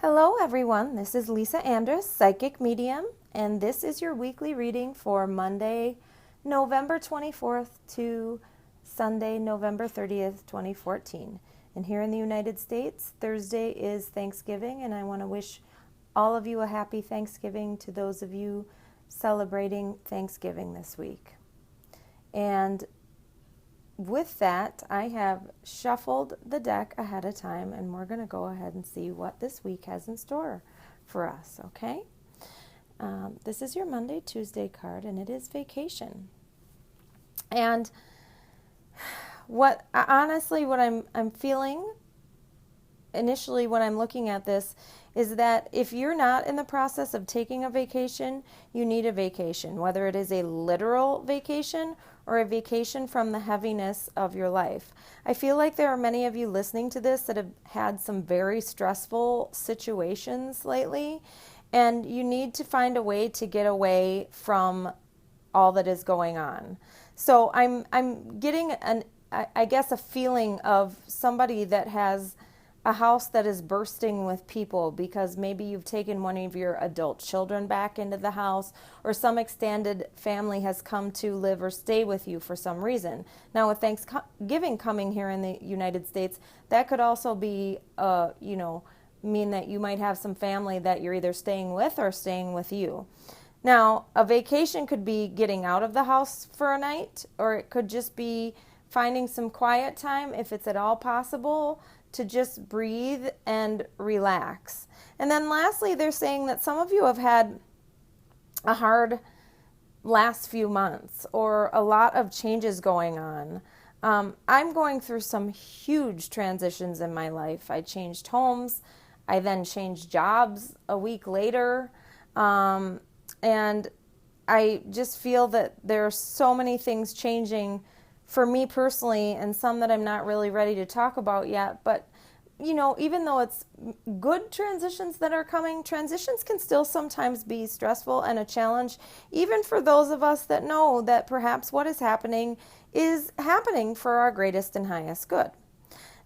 Hello everyone, this is Lisa Andrus, Psychic Medium, and this is your weekly reading for Monday, November 24th to Sunday, November 30th, 2014. And here in the United States, Thursday is Thanksgiving, and I want to wish all of you a happy Thanksgiving to those of you celebrating Thanksgiving this week. And with that, I have shuffled the deck ahead of time, and we're going to go ahead and see what this week has in store for us, okay? This is your Monday, Tuesday card, and it is vacation. And what I'm feeling initially when I'm looking at this is that if you're not in the process of taking a vacation, you need a vacation, whether it is a literal vacation or a vacation from the heaviness of your life. I feel like there are many of you listening to this that have had some very stressful situations lately, and you need to find a way to get away from all that is going on. So I'm getting a feeling of somebody that has a house that is bursting with people because maybe you've taken one of your adult children back into the house, or some extended family has come to live or stay with you for some reason. Now, with Thanksgiving coming here in the United States, that could also be, mean that you might have some family that you're either staying with or staying with you. Now, a vacation could be getting out of the house for a night, or it could just be finding some quiet time, if it's at all possible, to just breathe and relax. And then lastly, they're saying that some of you have had a hard last few months or a lot of changes going on. I'm going through some huge transitions in my life. I changed homes. I then changed jobs a week later. And I just feel that there are so many things changing for me personally, and some that I'm not really ready to talk about yet. But, even though it's good transitions that are coming, transitions can still sometimes be stressful and a challenge, even for those of us that know that perhaps what is happening for our greatest and highest good.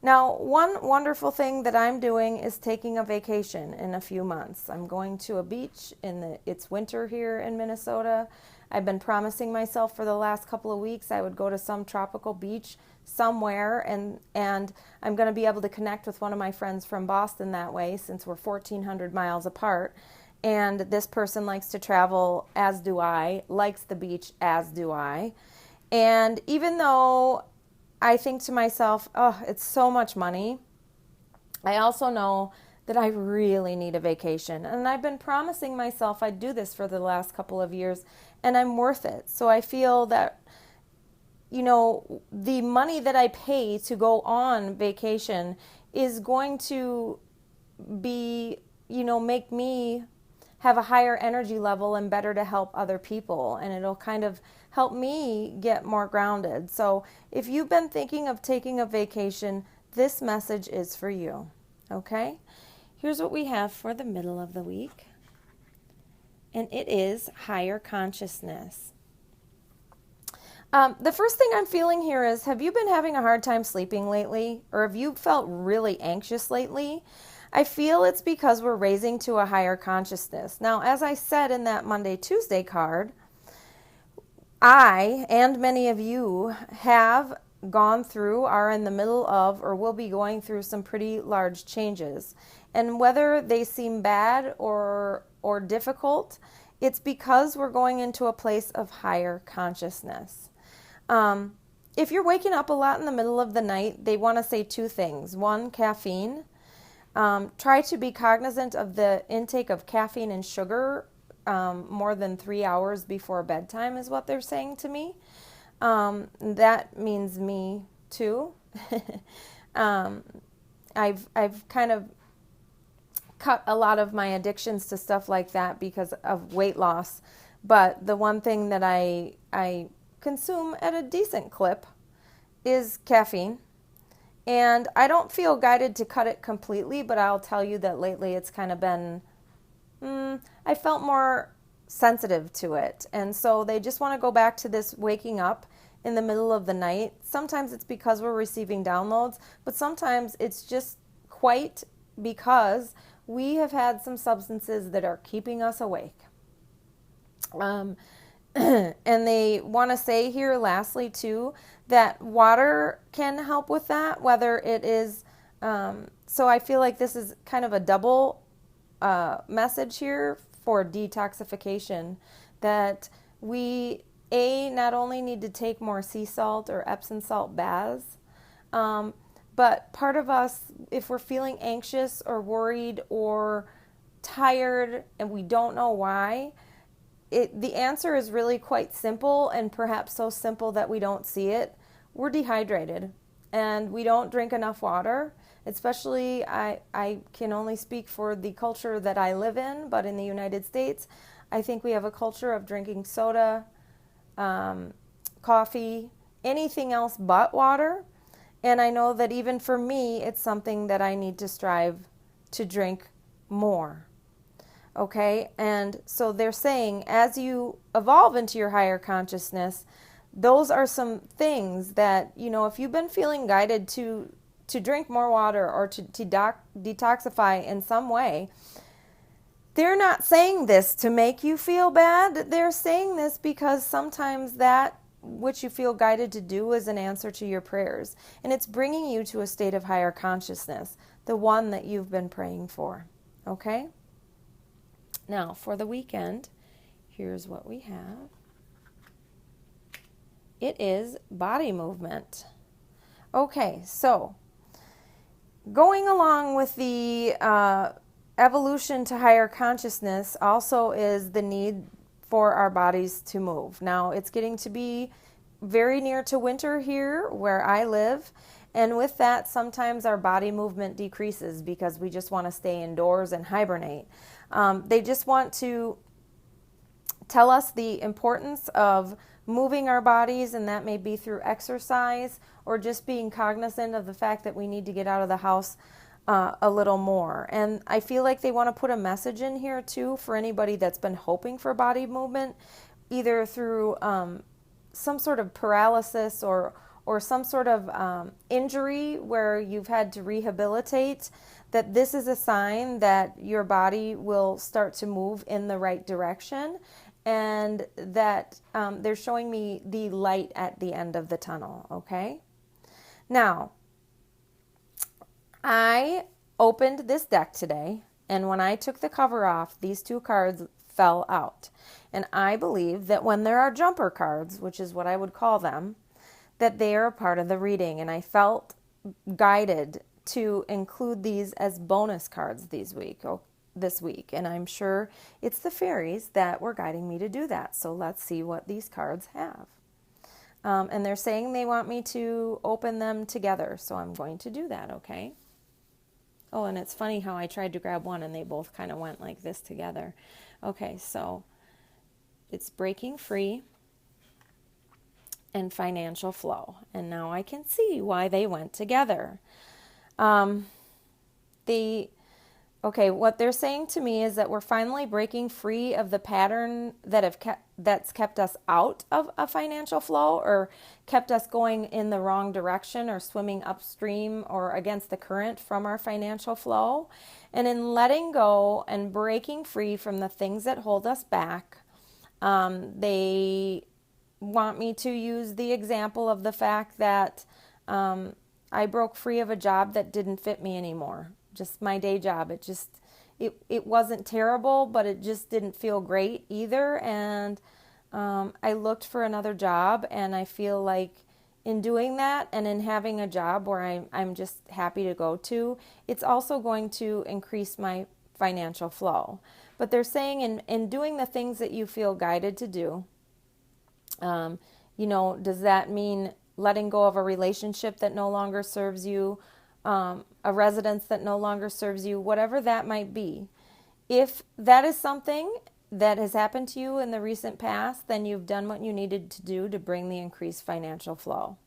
Now, one wonderful thing that I'm doing is taking a vacation in a few months. I'm going to a beach it's winter here in Minnesota. I've been promising myself for the last couple of weeks I would go to some tropical beach somewhere, and I'm going to be able to connect with one of my friends from Boston that way, since we're 1,400 miles apart. And this person likes to travel, as do I, likes the beach, as do I. And even though I think to myself, oh, it's so much money, I also know that I really need a vacation. And I've been promising myself I'd do this for the last couple of years, and I'm worth it. So I feel that, the money that I pay to go on vacation is going to be, make me have a higher energy level and better to help other people. And it'll kind of help me get more grounded. So if you've been thinking of taking a vacation, this message is for you. Okay? Here's what we have for the middle of the week. And it is higher consciousness. The first thing I'm feeling here is, have you been having a hard time sleeping lately? Or have you felt really anxious lately? I feel it's because we're raising to a higher consciousness. Now, as I said in that Monday, Tuesday card, I and many of you have gone through, are in the middle of, or will be going through some pretty large changes. And whether they seem bad or difficult, it's because we're going into a place of higher consciousness. If you're waking up a lot in the middle of the night, they want to say two things. One, caffeine. Try to be cognizant of the intake of caffeine and sugar more than 3 hours before bedtime is what they're saying to me. That means me too. I've kind of cut a lot of my addictions to stuff like that because of weight loss. But the one thing that I consume at a decent clip is caffeine. And I don't feel guided to cut it completely, but I'll tell you that lately it's kind of been, I felt more sensitive to it. And so they just want to go back to this waking up in the middle of the night. Sometimes it's because we're receiving downloads, but sometimes it's just quite because we have had some substances that are keeping us awake. And they want to say here, lastly, too, that water can help with that, whether it is, so I feel like this is kind of a double message here for detoxification, that we, not only need to take more sea salt or Epsom salt baths, but part of us, if we're feeling anxious or worried or tired and we don't know why, the answer is really quite simple, and perhaps so simple that we don't see it. We're dehydrated and we don't drink enough water. Especially, I can only speak for the culture that I live in, but in the United States, I think we have a culture of drinking soda, coffee, anything else but water. And I know that even for me, it's something that I need to strive to drink more. Okay, and so they're saying as you evolve into your higher consciousness, those are some things that, if you've been feeling guided to drink more water or to detoxify in some way, they're not saying this to make you feel bad. They're saying this because sometimes that which you feel guided to do is an answer to your prayers, and it's bringing you to a state of higher consciousness, the one that you've been praying for. Okay? Now, for the weekend, here's what we have. It is body movement. Okay, so going along with the evolution to higher consciousness also is the need for our bodies to move. Now, it's getting to be very near to winter here where I live, and with that, sometimes our body movement decreases because we just want to stay indoors and hibernate. They just want to tell us the importance of moving our bodies, and that may be through exercise or just being cognizant of the fact that we need to get out of the house a little more. And I feel like they want to put a message in here too for anybody that's been hoping for body movement, either through some sort of paralysis or some sort of injury where you've had to rehabilitate, that this is a sign that your body will start to move in the right direction, and that they're showing me the light at the end of the tunnel, okay? Now, I opened this deck today, and when I took the cover off, these two cards fell out. And I believe that when there are jumper cards, which is what I would call them, that they are a part of the reading, and I felt guided to include these as bonus cards this week, and I'm sure it's the fairies that were guiding me to do that. So let's see what these cards have. And they're saying they want me to open them together, so I'm going to do that, okay? Oh, and it's funny how I tried to grab one and they both kind of went like this together. Okay, so it's breaking free and financial flow. And now I can see why they went together. What they're saying to me is that we're finally breaking free of the pattern that's kept us out of a financial flow, or kept us going in the wrong direction or swimming upstream or against the current from our financial flow. And in letting go and breaking free from the things that hold us back, they want me to use the example of the fact that I broke free of a job that didn't fit me anymore. Just my day job. It wasn't terrible, but it just didn't feel great either. And I looked for another job, and I feel like in doing that and in having a job where I'm just happy to go to, it's also going to increase my financial flow. But they're saying in doing the things that you feel guided to do, does that mean letting go of a relationship that no longer serves you, a residence that no longer serves you, whatever that might be? If that is something that has happened to you in the recent past, then you've done what you needed to do to bring the increased financial flow.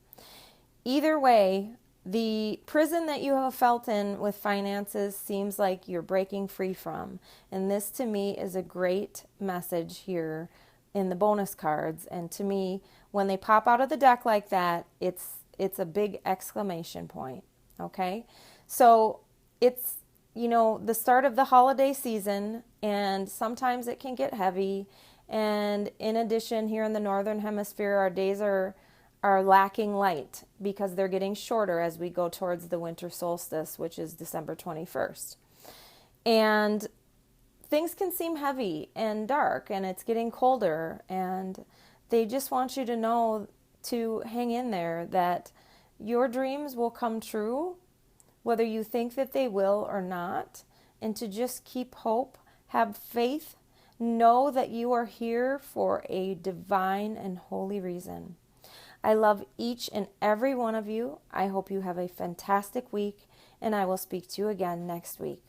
Either way, the prison that you have felt in with finances seems like you're breaking free from. And this to me is a great message here in the bonus cards. And to me, when they pop out of the deck like that, it's a big exclamation point. Okay? So it's the start of the holiday season, and sometimes it can get heavy. And in addition, here in the Northern Hemisphere, our days are lacking light because they're getting shorter as we go towards the winter solstice, which is December 21st. And things can seem heavy and dark, and it's getting colder, and they just want you to know to hang in there, that your dreams will come true, whether you think that they will or not, and to just keep hope, have faith, know that you are here for a divine and holy reason. I love each and every one of you. I hope you have a fantastic week, and I will speak to you again next week.